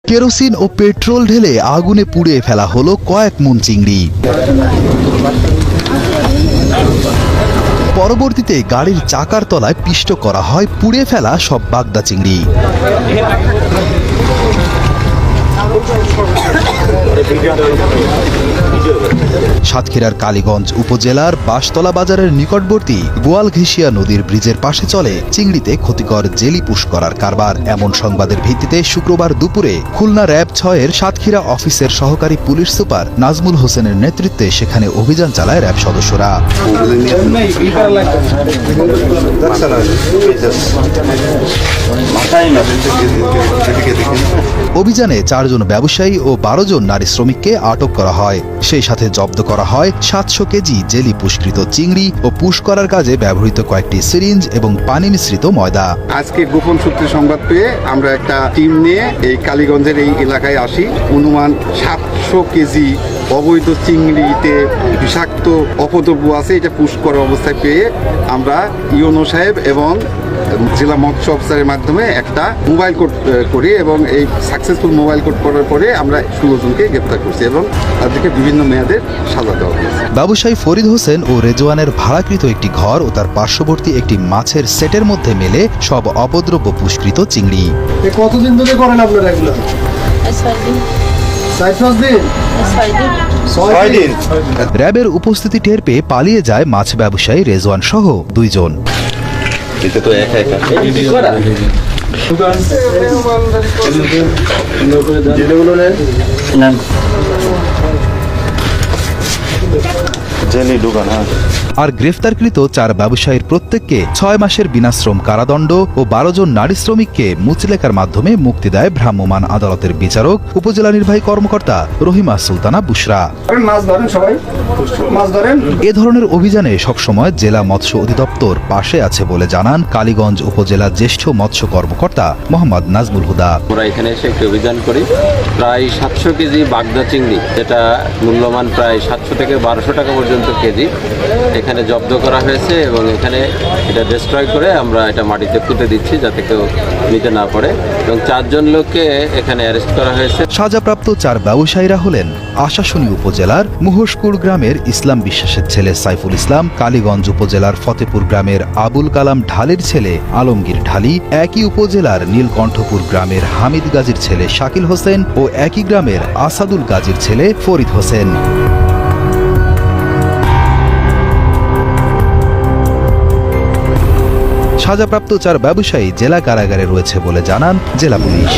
Kerosene ও petrol ঢেলে আগুনে পুড়িয়ে ফেলা হলো কয়েক মণ চিংড়ি। পরবর্তীতে গাড়ির চাকার তলায় পিষ্ট করা হয় পুড়িয়ে ফেলা সব বাগদা চিংড়ি। সাতক্ষীরার কালীগঞ্জ উপজেলার বাঁশতলা বাজারের নিকটবর্তী গোয়ালঘেঁষিয়া নদীর ব্রিজের পাশে চলে চিংড়িতে ক্ষতিকর জেলি পুশ করার কারবার। এমন সংবাদের ভিত্তিতে শুক্রবার দুপুরে খুলনা র্যাব ৬-এর সাতক্ষীরা অফিসের সহকারী পুলিশ সুপার নাজমুল হোসেনের নেতৃত্বে সেখানে অভিযান চালায় র্যাব সদস্যরা। অভিযানে ৪ জন ব্যবসায়ী ও ১২ জন নারী শ্রমিককে আটক করা হয়। সেই সাথে জব্দ করা হয় ৭০০ কেজি জেলি পুষ্কৃত চিংড়ি ও পুশ করার কাজে ব্যবহৃত কয়েকটি সিরিঞ্জ এবং পানি মিশ্রিত ময়দা। আজকে গোপন সূত্রে সংবাদ পেয়ে আমরা একটা টিম নিয়ে এই কালীগঞ্জের এই এলাকায় আসি। অনুমান ৭০০ কেজি অবৈধ চিংড়িতে বিষাক্ত অপদ্রব্য আছে, এটা পুশ করার অবস্থায় পেয়ে আমরা ইউনো সাহেব এবং জেলা মৎস্য অফিসারের মাধ্যমে একটা মোবাইল কোড করি এবং এই সাকসেসফুল মোবাইল কোড করার পরে আমরা ১৬ জনকে গ্রেপ্তার করছি এবং তাদেরকে বিভিন্ন মেয়াদের সাজা দেওয়া হয়েছে। ব্যবসায়ী ফরিদ হোসেন ও রেজওয়ানের ভাড়াকৃত একটি ঘর ও তার পার্শ্ববর্তী একটি মাছের সেটের মধ্যে মেলে সব অপদ্রব্য পুষ্কৃত চিংড়ি। কতদিন ধরে করেন আপনারা এগুলো? 6 দিন। র্যাবের উপস্থিতি টের পেয়ে পালিয়ে যায় মাছ ব্যবসায়ী রেজওয়ান সহ 2 জন। আর গ্রেফতারকৃত 4 ব্যবসায়ীর প্রত্যেককে 6 মাসের বিনাশ্রম কারাদণ্ড ও 12 জন নারী শ্রমিককে মুচলেকার মাধ্যমে মুক্তি দেয় ভ্রাম্যমাণ আদালতের বিচারক উপজেলা নির্বাহী কর্মকর্তা রহিমা সুলতানা বুশরা। এ ধরনের অভিযানে সবসময় জেলা মৎস্য অধিদপ্তর পাশে আছে বলে জানান কালীগঞ্জ উপজেলার জ্যেষ্ঠ মৎস্য কর্মকর্তা মোহাম্মদ নাজমুল হুদা। আমরা এখানে এসে একটি অভিযান করি। প্রায় ৭০০ কেজি বাগদা চিংড়ি, যেটা মূল্যমান প্রায় ৭০০ থেকে ১২০০ টাকা পর্যন্ত কেজি, এখানে জব্দ করা হয়েছে এবং এখানে এটা ডিস্ট্রয় করে আমরা এটা মাটিতে পুঁতে দিচ্ছি যাতে কেউ নিতে না পারে এবং 4 জন লোককে এখানে অ্যারেস্ট করা হয়েছে। সাজাপ্রাপ্ত 4 ব্যবসায়ীরা হলেন আশাশুনি উপজেলার মুহসকুর গ্রামের ইসলাম বিশ্বাসের ছেলে সাইফুল ইসলাম, কালীগঞ্জ উপজেলার ফতেপুর গ্রামের আবুল কালাম ঢালির ছেলে আলমগীর ঢালি, একই উপজেলার নীলকণ্ঠপুর গ্রামের হামিদ গাজীর ছেলে শাকিল হোসেন ও একই গ্রামের আসাদুল গাজীর ছেলে ফরিদ হোসেন। সাজাপ্রাপ্ত 4 ব্যবসায়ী জেলা কারাগারে রয়েছে বলে জানান জেলা পুলিশ।